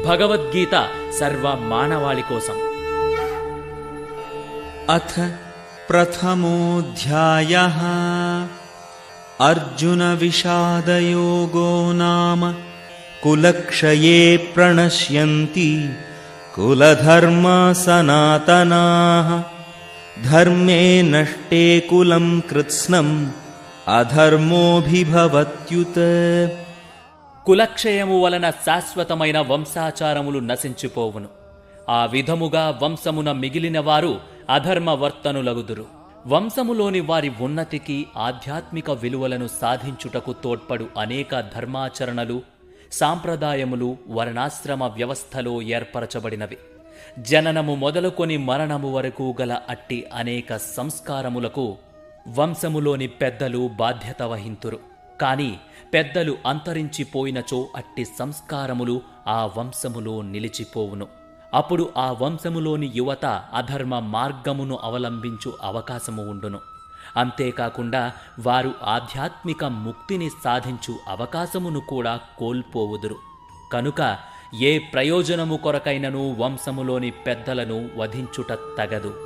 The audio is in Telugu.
భగవద్గీత సర్వ మానవాళి కోసం. అథ ప్రథమోऽధ్యాయః అర్జున విషాదయోగో నామ కులక్షయే ప్రణశ్యంతి కులధర్మ సనాతనాః ధర్మే నష్టే కులం కృత్స్నం అధర్మోభిభవత్యుత. కులక్షయము వలన శాశ్వతమైన వంశాచారములు నశించిపోవును. ఆ విధముగా వంశమున మిగిలిన వారు అధర్మవర్తనులగుదురు. వంశములోని వారి ఉన్నతికి ఆధ్యాత్మిక విలువలను సాధించుటకు తోడ్పడు అనేక ధర్మాచరణలు, సాంప్రదాయములు వర్ణాశ్రమ వ్యవస్థలో ఏర్పరచబడినవి. జననము మొదలుకొని మరణము వరకు గల అట్టి అనేక సంస్కారములకు వంశములోని పెద్దలు బాధ్యత వహింతురు. కాని పెద్దలు అంతరించిపోయినచో అట్టి సంస్కారములు ఆ వంశములో నిలిచిపోవును. అప్పుడు ఆ వంశములోని యువత అధర్మ మార్గమును అవలంబించు అవకాశము ఉండును. అంతేకాకుండా వారు ఆధ్యాత్మిక ముక్తిని సాధించు అవకాశమును కూడా కోల్పోవుదురు. కనుక ఏ ప్రయోజనము కొరకైనను వంశములోని పెద్దలను వధించుట తగదు.